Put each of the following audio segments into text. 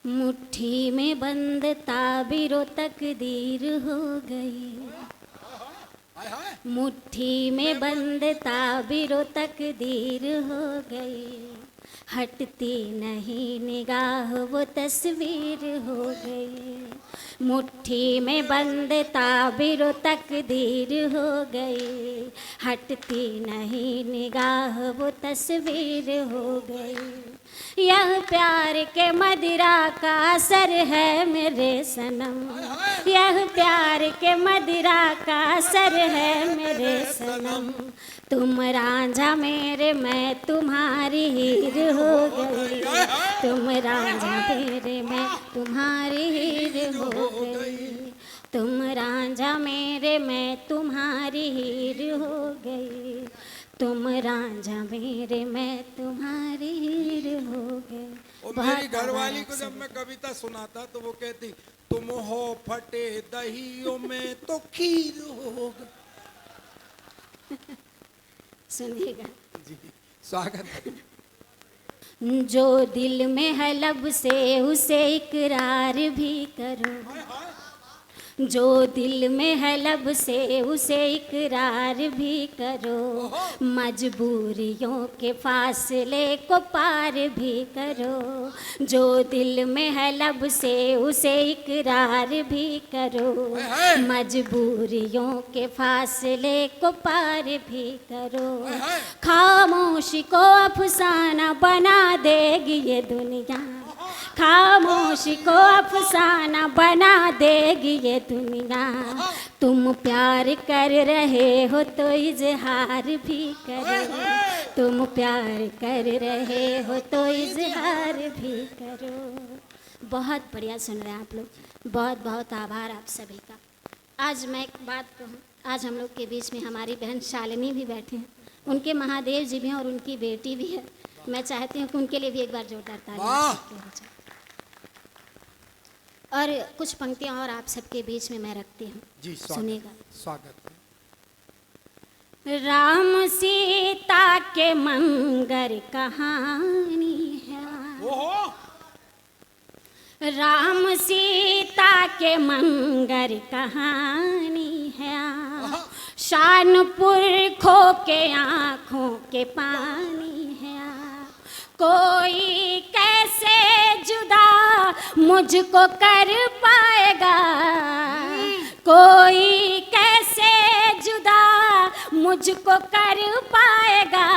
मुट्ठी में बंद ताबीरो तकदीर हो गई, मुट्ठी में बंद ताबीरो तकदीर हो गई, हटती नहीं निगाह वो तस्वीर हो गई। मुट्ठी में बंद ताबीरो तकदीर हो गई, हटती नहीं निगाह वो तस्वीर हो गई। यह प्यार के मदिरा का असर है मेरे सनम, यह प्यार के मदिरा का असर है मेरे सनम। तुम रांझा मेरे मैं तुम्हारी हीर हो गई, तुम रांझा मेरे मैं तुम्हारी हीर हो गई, तुम रांझा मेरे मैं तुम्हारी हीर हो गई, तुम रांझा मेरे मैं तुम्हारी हीर हो गई। और मेरी घरवाली को जब मैं कविता सुनाता तो वो कहती तुम हो फटे दहियों में तो खीर हो गई। सुनिएगा जी, स्वागत है। जो दिल में है लब से उसे इकरार भी करो, जो दिल में है लब से उसे इकरार भी करो, मजबूरियों के फासले को पार भी करो, जो दिल में है लब से उसे इकरार भी करो, मजबूरियों के फासले को पार भी करो। खामोशी को अफसाना बना देगी ये दुनिया, खामोशी को अफसाना बना देगी ये दुनिया। तुम प्यार कर रहे हो तो इजहार भी करो, तुम प्यार कर रहे हो तो इजहार भी करो। बहुत बढ़िया सुन रहे हैं आप लोग, बहुत बहुत आभार आप सभी का। आज मैं एक बात कहूँ, आज हम लोग के बीच में हमारी बहन शालिनी भी बैठे हैं, उनके महादेव जी भी हैं और उनकी बेटी भी है। मैं चाहती हूँ कि उनके लिए भी एक बार जोरदार ताली और कुछ पंक्तियां और आप सबके बीच में मैं रखती हूँ जी, सुनिएगा। स्वागत। राम सीता के मंगर कहानी है, राम सीता के मंगर कहानी है, शानपुर खो के आँखों के पानी है, कोई कैसे जुदा मुझको कर पाएगा, कोई कैसे जुदा मुझको कर पाएगा,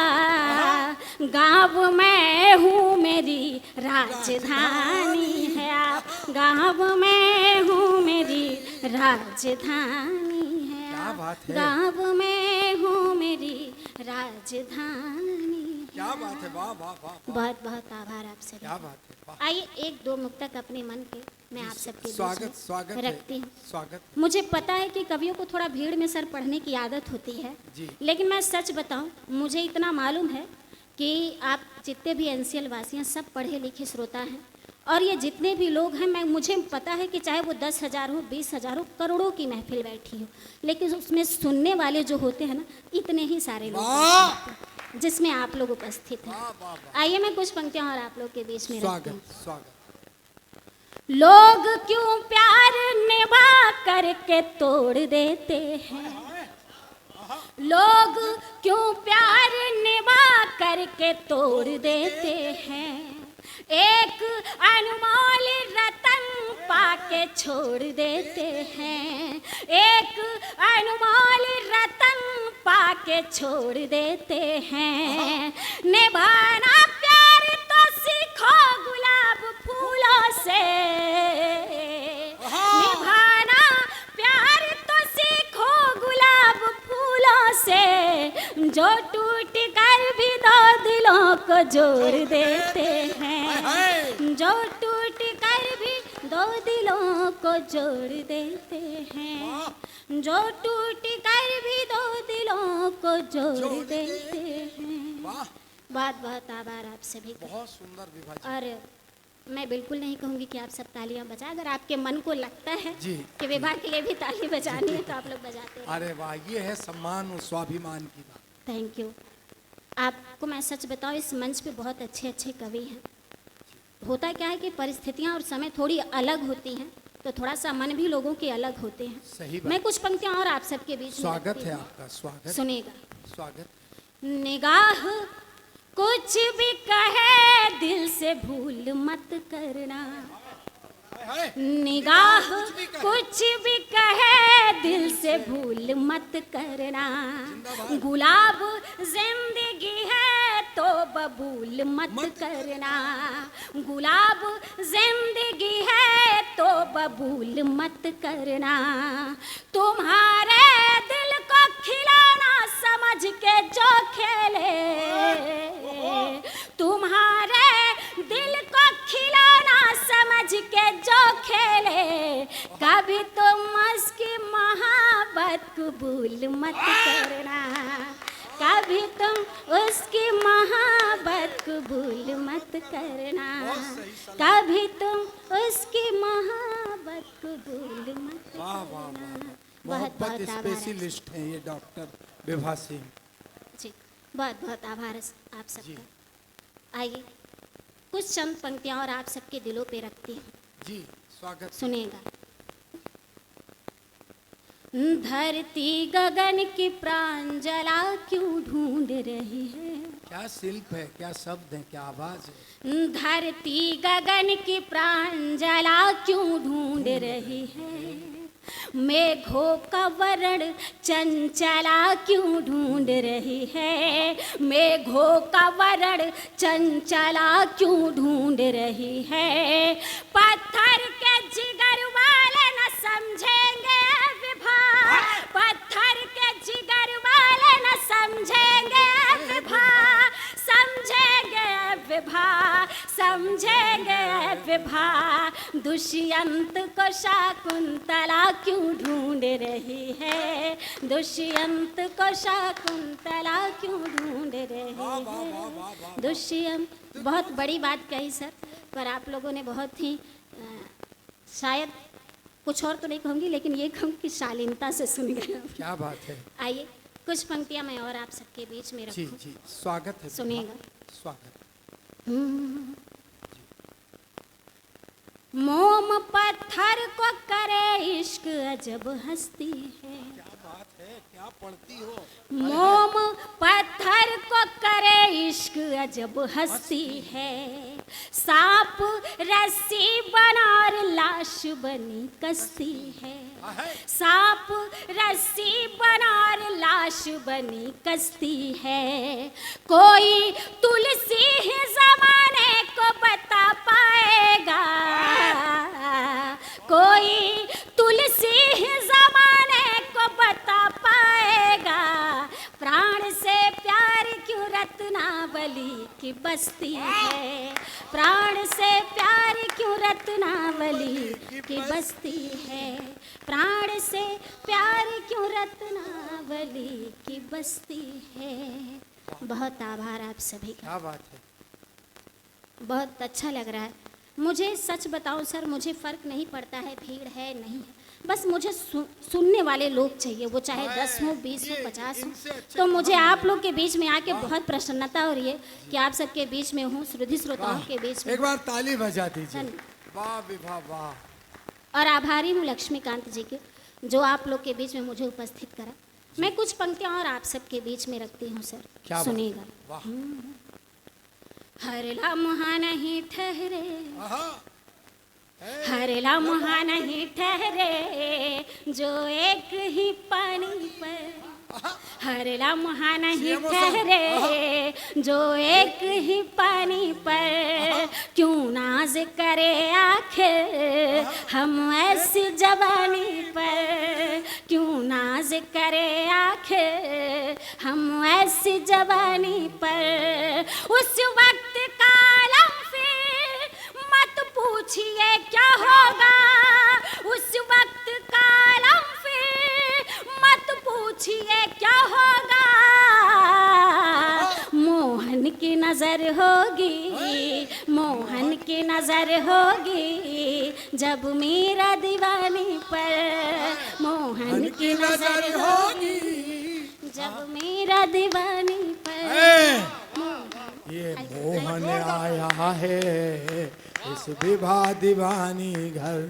गाँव में हूँ मेरी राजधानी है आप, गाँव में हूँ मेरी राजधानी है, गाँव में हूँ मेरी राजधानी। क्या बात है, वाह वाह वाह, बहुत बहुत आभार आप सभी। क्या बात है। आइए एक दो मुक्तक अपने मन के मैं आप सबके स्वागत स्वागत रखती हूँ। स्वागत। मुझे पता है कि कवियों को थोड़ा भीड़ में सर पढ़ने की आदत होती है जी। लेकिन मैं सच बताऊं, मुझे इतना मालूम है कि आप जितने भी एनसीएल वासी हैं सब पढ़े लिखे श्रोता हैं, और ये जितने भी लोग हैं, मैं मुझे पता है कि चाहे वो 10,000 हो, 20,000 हो, करोड़ों की महफिल बैठी हो, लेकिन उसमें सुनने वाले जो होते हैं ना, इतने ही सारे लोग जिसमें आप लोग उपस्थित हैं। आइए मैं कुछ पंक्तियां और आप लोग के बीच में रखती हूं। लोग क्यों प्यार निभा करके तोड़ देते हैं, लोग क्यों प्यार निभा करके तोड़ देते हैं, एक अनमोल रतन पाके छोड़ देते हैं, एक अनमोल रतन पाके छोड़ देते हैं, निभाना प्यार तो सीखो गुलाब फूलों से, निभाना प्यार तो सीखो गुलाब फूलों से, जो टूट कर भी दो दिलों को जोड़ देते हैं, जो टूट कर भी दो दिलों को जोड़ देते हैं, जो टूट कर भी दो दिलों को जोड़ देते हैं। बहुत बहुत आभार आप सभी का। बहुत सुंदर विभाजन। और मैं बिल्कुल नहीं कहूँगी कि आप सब तालियां बजाएं, अगर आपके मन को लगता है जी कि विवाह के लिए भी ताली बजानी है तो आप लोग बजाते हैं। अरे वाह, ये है सम्मान और स्वाभिमान की बात। Thank you. आपको मैं सच बताऊं, इस मंच पे बहुत अच्छे अच्छे कवि हैं, होता क्या है कि परिस्थितियाँ और समय थोड़ी अलग होती हैं, तो थोड़ा सा मन भी लोगों के अलग होते हैं। सही बात। मैं कुछ पंक्तियाँ और आप सबके बीच में स्वागत रखती है हूँ। आपका, स्वागत सुनिएगा। स्वागत। निगाह कुछ भी कहे दिल से भूल मत करना, निगाह कुछ भी कहे दिल से भूल मत करना, गुलाब जिंदगी है तो बबूल मत करना, गुलाब जिंदगी है तो बबूल मत करना, तुम्हारे दिल को खिलाना समझ के जो खेले, तुम्हारे दिल को खिलाना समझ के जो खेले, कभी तुम उसकी मोहब्बत कबूल मत करना, कभी तुम उसकी मोहब्बत कबूल मत करना, कभी तुम उसकी मोहब्बत कबूल मत वाह वाह करना। वाह, मोहब्बत स्पेशलिस्ट हैं ये डॉक्टर विभा सिंह जी। बहुत बहुत आभार आप सबका। आइए कुछ चंद पंक्तियाँ और आप सबके दिलों पे रखती हूँ। जी। स्वागत। सुनिएगा। धरती गगन की प्रांजला क्यों ढूंढ रही है, क्या शिल्प है, क्या शब्द है, क्या आवाज है। धरती गगन की प्रांजला क्यों ढूंढ रही है, मेघों का वर्ण चंचला क्यों ढूंढ रही है, मेघों का वर्ण चंचला क्यों ढूंढ रही है, पत्थर के जिगर वाले न समझेंगे विभा, पत्थर के जिगर वाले न समझेंगे विभा, समझेंगे विभा, समझेंगे विभा, दुष्यंत को शाकुंतला क्यों ढूंढ रही है, दुष्यंत को शाकुंतला क्यों ढूंढ रही है, दुष्यंत। बहुत बड़ी बात कही सर, पर आप लोगों ने बहुत ही शायद कुछ और तो नहीं कहूँगी, लेकिन ये कहूँ कि शालीनता से सुन गए। क्या बात है। आइए कुछ पंक्तियाँ मैं और आप सबके बीच में जी रखूँ। जी, स्वागत है। सुनिएगा। स्वागत। मोम पत्थर को करे इश्क अजब हस्ती है, क्या बात है, क्या पढ़ती हो। मोम पत्थर को करे इश्क अजब हस्ती है, सांप रस्सी बना और लाश बनी कस्ती है, सांप रस्सी बना और लाश बनी कस्ती है, कोई तुलसी ही जमाने को बता पाएगा, कोई तुलसी ही जमाने को बता पाएगा, प्राण से प्यार क्यों रत्नावली की बस्ती है, प्राण से प्यार क्यों रत्नावली की बस्ती है, प्राण से प्यार क्यों रत्नावली की बस्ती है। बहुत आभार आप सभी का। क्या बात है। बहुत अच्छा लग रहा है। मुझे सच बताऊं सर, मुझे फ़र्क नहीं पड़ता है भीड़ है नहीं है, बस मुझे सुनने वाले लोग चाहिए, वो चाहे 10 हो 20 हो 50 हो। तो मुझे आप लोग के बीच में आके बहुत प्रसन्नता हो रही है कि आप सबके बीच में हूँ, श्रुति श्रोताओं के बीच में। एक बार ताली बजा दीजिए। वाह विभा वाह। और आभारी हूँ लक्ष्मीकांत जी के, जो आप लोग के बीच में मुझे उपस्थित करा। मैं कुछ पंक्तियाँ और आप सबके बीच में रखती हूँ सर, सुनिएगा। हर लम्हा नहीं ठहरे, हर लम्हा नहीं ठहरे जो एक ही पानी पर, हर लम्हा नहीं ठहरे जो एक ही पानी पर, क्यों नाज करे आखिर हम ऐसी जवानी पर, क्यों नाज करे आखिर हम ऐसी जवानी पर, उस वक्त का आलम फिर मत पूछिए क्या होगा, उस वक्त का आलम फिर मत पूछिए क्या होगा, मोहन की नजर होगी, मोहन की नजर होगी जब मेरा दीवानी पर, मोहन की नजर होगी जब मेरा दीवानी पर। ये मोहन आया है इस विवाह दीवानी घर।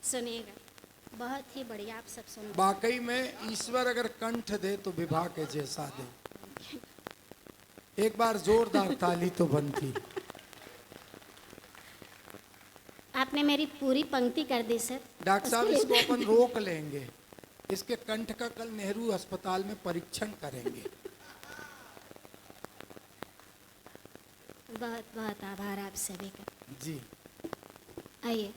सुनिएगा, बहुत ही बढ़िया, आप सब सुन। वाकई में ईश्वर अगर कंठ दे तो विवाह के जैसा दे। एक बार जोरदार ताली तो बनती। आपने मेरी पूरी पंक्ति कर दी सर। डॉक्टर साहब इसको अपन रोक लेंगे, इसके कंठ का कल नेहरू अस्पताल में परीक्षण करेंगे। बहुत बहुत आभार आप सभी का। जी आइए,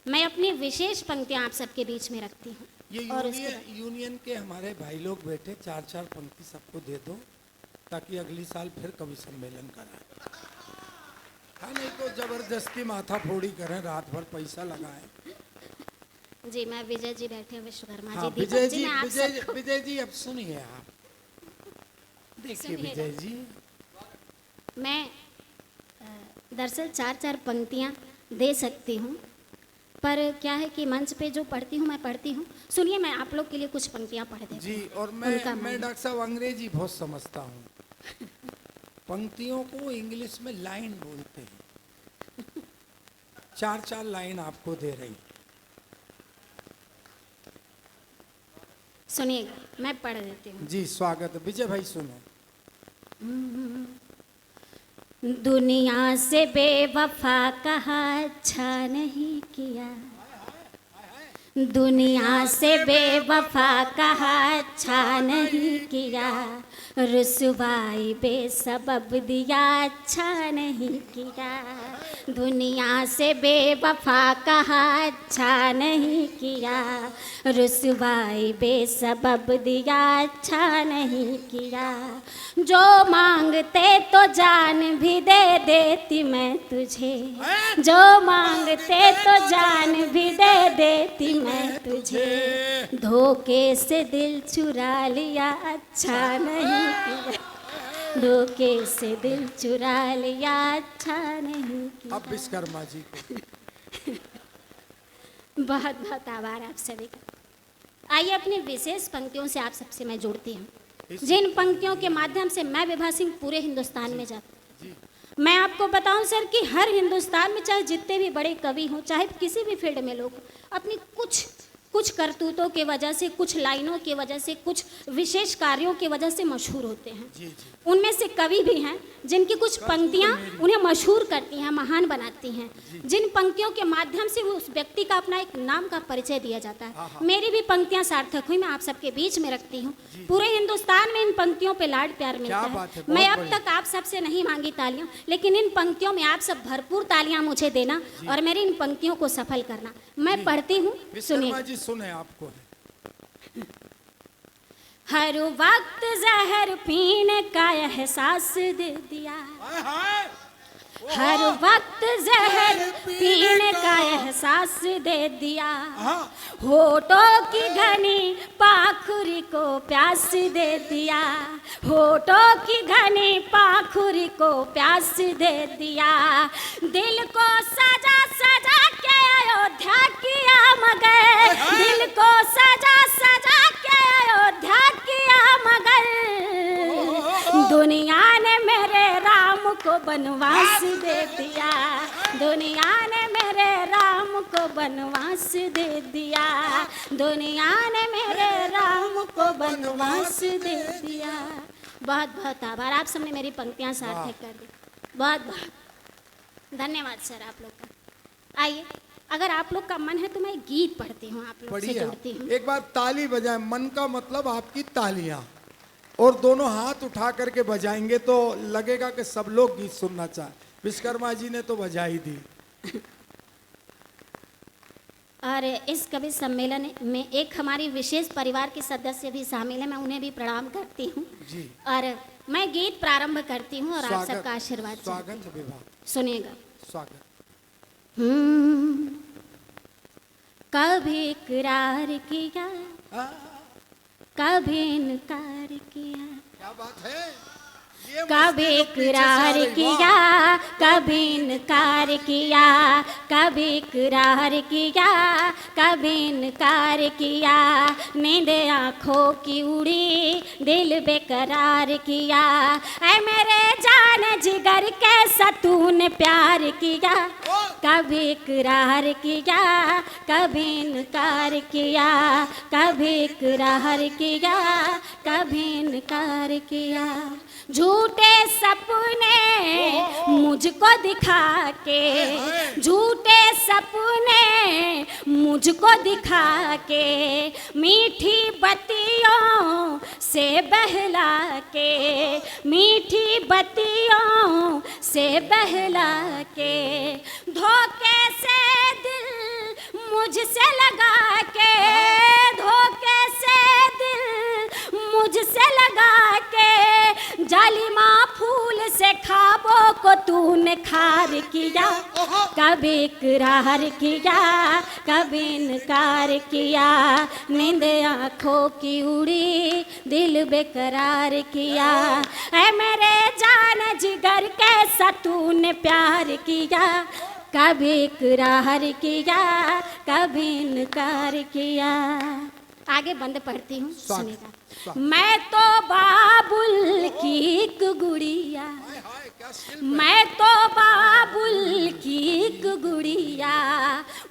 मैं अपनी विशेष पंक्तियां आप सबके बीच में रखती हूँ। ये और यूनियन के हमारे भाई लोग बैठे, 4-4 पंक्ति सबको दे दो ताकि अगली साल फिर कवि सम्मेलन कराएं। हाँ, नहीं तो जबरदस्ती माथा फोड़ी करें, रात भर पैसा लगाएं। जी, मैं विजय जी बैठे हैं, विश्वकर्मा हाँ, जी, विजय दीपक जी, मैं आप सबको- विजय जी अब सुनिए आप। देखिए सुनिएगा। विजय जी, मैं दरअसल 4-4 पंक्तियां दे सकती हूँ, पर क्या है कि मंच पे जो पढ़ती हूँ मैं पढ़ती हूँ। सुनिए, मैं आप लोग के लिए कुछ पंक्तियां पढ़ देती जी। हूँ। और उनका मैं मन। डॉक्टर साहब अंग्रेजी बहुत समझता हूँ। पंक्तियों को इंग्लिश में लाइन बोलते हैं। 4-4 लाइन आपको दे रही। सुनिएगा, मैं पढ़ देती हूँ। जी स्वागत। विजय भाई सुनो। दुनिया से बेवफा कहा अच्छा नहीं किया, दुनिया से बेवफा कहा अच्छा नहीं किया, रुसवाई बेसबब दिया अच्छा नहीं किया, दुनिया से बेवफा कहा अच्छा नहीं किया, रुसवाई बेसबब दिया अच्छा नहीं किया, जो मांगते तो जान भी दे देती मैं तुझे, जो मांगते तो जान भी दे देती मैं तुझे, धोखे से दिल चुरा लिया अच्छा नहीं किया, धोखे से दिल चुरा लिया अच्छा नहीं किया। अब विश्वकर्मा जी को। बहुत बहुत आभार आप सभी का। आइए, अपनी विशेष पंक्तियों से आप सबसे मैं जुड़ती हूँ, जिन पंक्तियों के माध्यम से मैं विभा सिंह पूरे हिंदुस्तान में जाती हूँ। मैं आपको बताऊं सर कि हर हिंदुस्तान में चाहे जितने भी बड़े कवि हों, चाहे किसी भी फील्ड में लोग अपनी कुछ करतूतों के वजह से, कुछ लाइनों की वजह से, कुछ विशेष कार्यों की वजह से मशहूर होते हैं। जी जी। उनमें से कवि भी हैं जिनकी कुछ पंक्तियां उन्हें मशहूर करती हैं, महान बनाती हैं, जिन पंक्तियों के माध्यम से उस व्यक्ति का अपना एक नाम का परिचय दिया जाता है। मेरी भी पंक्तियां सार्थक हुई, मैं आप सबके बीच में रखती हूँ। पूरे हिंदुस्तान में इन पंक्तियों पे लाड प्यार मिलता क्या बात है, है। बहुत मैं अब बढ़िया। तक आप सबसे नहीं मांगी तालियां, लेकिन इन पंक्तियों में आप सब भरपूर तालियां मुझे देना और मेरी इन पंक्तियों को सफल करना। मैं पढ़ती हूँ, विश्वकर्मा सुनिए। जी सुने आपको। हर वक्त जहर पीने का एहसास दे दिया, हर वक्त जहर पीने का एहसास दे दिया, होठों की घनी पाखुरी को प्यास दे दिया, होठों की घनी पाखुरी को प्यास दे दिया, दिल को सजा सजा के अयोध्या किया मगर, दिल को सजा सजा के अयोध्या किया मगर, दुनिया ने मेरे राम को बनवास दे दिया, दुनिया ने मेरे राम को बनवास दे दिया, दुनिया ने मेरे राम को बनवास दे दिया। बहुत बहुत आभार, आप सबने मेरी पंक्तियां सार्थक कर दी। बहुत बहुत धन्यवाद सर आप लोग का। आइए, अगर आप लोग का मन है तो मैं गीत पढ़ती हूँ, आप लोग से जुड़ती हूँ। एक बार ताली बजाए, मन का मतलब आपकी तालियां, और दोनों हाथ उठा करके बजाएंगे तो लगेगा कि सब लोग गीत सुनना चाहे। विश्वकर्मा जी ने तो बजाई दी। और इस कवि सम्मेलन में एक हमारी विशेष परिवार के सदस्य भी शामिल है, मैं उन्हें भी प्रणाम करती हूँ जी। और मैं गीत प्रारंभ करती हूँ और आप सबका आशीर्वाद स्वागत विभा, सुनिएगा। स्वागत। कभी इकरार किया, कभी इनकार किया, क्या बात है। ये कभी मस्ती जो पीछे से आ इकरार रही, किया, वाह। कभी इनकार किया, कभी इकरार किया, कभी इनकार किया, नींद आँखों की उड़ी, दिल बेकरार किया। ऐ मेरे जान जिगर कैसा तूने प्यार किया, कभी इकरार किया, कभी इनकार किया, कभी इकरार किया, कभी इनकार किया। झूठे सपने मुझको दिखा के, झूठे सपने मुझको दिखा के, मीठी बत्तियों से बहला के, मीठी बत्तियों से बहला के, धोखे से दिल मुझसे लगा के, धोखे से दिल मुझसे लगा के, जालिमा फूल से ख्वाबों को तूने खार किया, कभी इकरार किया, कभी इनकार किया, नींद आँखों की उड़ी, दिल बेकरार किया। ऐ मेरे जान जिगर कैसा तूने प्यार किया, कभी इकरार किया, कभी इनकार किया। आगे बंद पढ़ती हूँ, सुनिएगा। मैं तो बाबुल की एक गुड़िया, मैं तो बाबुल की एक गुड़िया,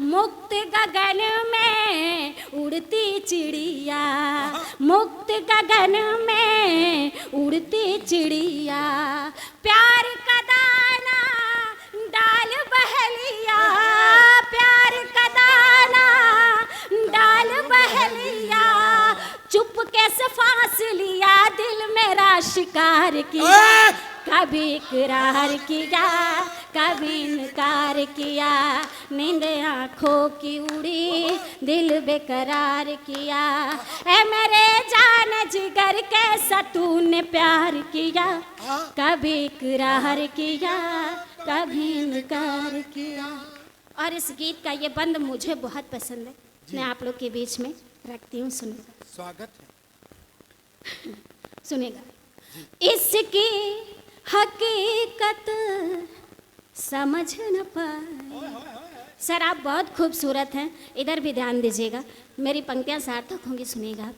मुक्त गगन में उड़ती चिड़िया, मुक्त गगन में उड़ती चिड़िया, प्यार का दाना डाल बहलिया, प्यार का दाना डाल बहलिया, चुपके से फांस लिया, दिल मेरा शिकार किया, कभी इकरार किया, कभी इनकार किया, नींद आँखों की उड़ी, दिल बेकरार किया। ऐ मेरे जान जिगर कैसा तूने प्यार किया, कभी इकरार किया, कभी इनकार किया। और इस गीत का ये बंद मुझे बहुत पसंद है, मैं आप लोग के बीच में रखती हूँ, सुनिएगा। स्वागत है। सुनिएगा। इसकी हकीकत समझ न पाए। सर आप बहुत खूबसूरत हैं, इधर भी ध्यान दीजिएगा, मेरी पंक्तियाँ सार्थक होंगी, सुनिएगा।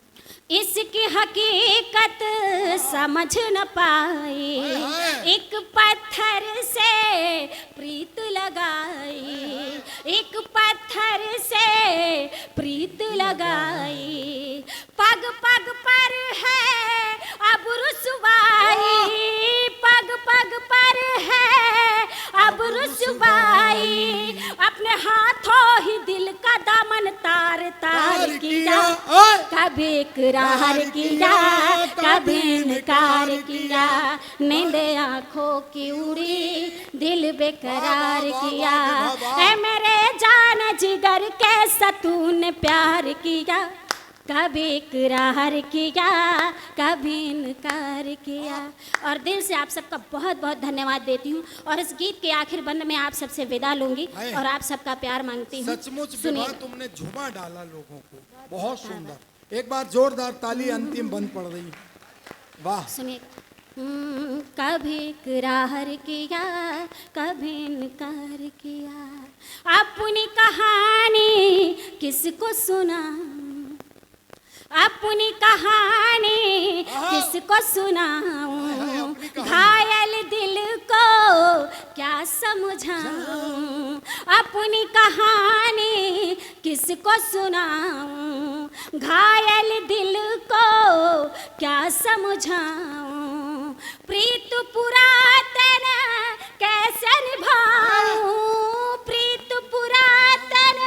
इसकी हकीकत समझ न पाई, एक पत्थर से प्रीत लगाई, एक पत्थर से प्रीत लगाई, पग पग पर है अब रुसवाई, पग पग पर है अब रुसवाई, अपने हाथों ही दिल का दामन तार तार किया, कभी इकरार किया, कभी इनकार किया, नींद आँखों की उड़ी, दिल बेकरार किया। ऐ मेरे जान जिगर कैसा तूने प्यार किया, कभी इकरार किया, कभी इनकार किया। और दिल से आप सबका बहुत बहुत धन्यवाद देती हूँ, और इस गीत के आखिर बंद में आप सबसे विदा लूंगी और आप सबका प्यार मांगती हूँ। सचमुच तुमने झुमा डाला लोगों को, बहुत सुंदर। एक बार जोरदार ताली, अंतिम बंद पड़ रही। वाह। सुनिए। कभी इकरार किया, कभी इनकार किया, अपनी कहानी किसको सुनाऊं, अपनी कहानी किसको सुनाऊं, घायल दिल को क्या समझाऊं, अपनी कहानी किसको सुनाऊं, घायल दिल को क्या समझाऊं, प्रीत पुरातन कैसे निभाऊं, प्रीत पुरातन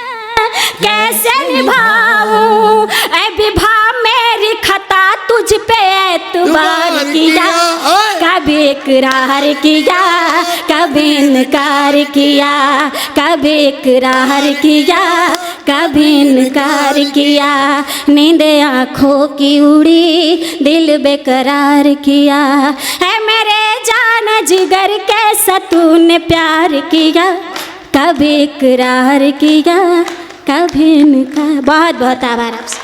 कैसे निभाऊं, ऐ विभा मेरी खता तुझ पे एतबार किया, कभी इकरार किया, कभी इनकार किया, कभी इकरार किया, कभी इनकार किया, नींद आँखों की उड़ी, दिल बेकरार किया। है मेरे जान जिगर कैसा तूने प्यार किया, कभी इकरार किया, कभी इनकार। बहुत बहुत आभार आपसे।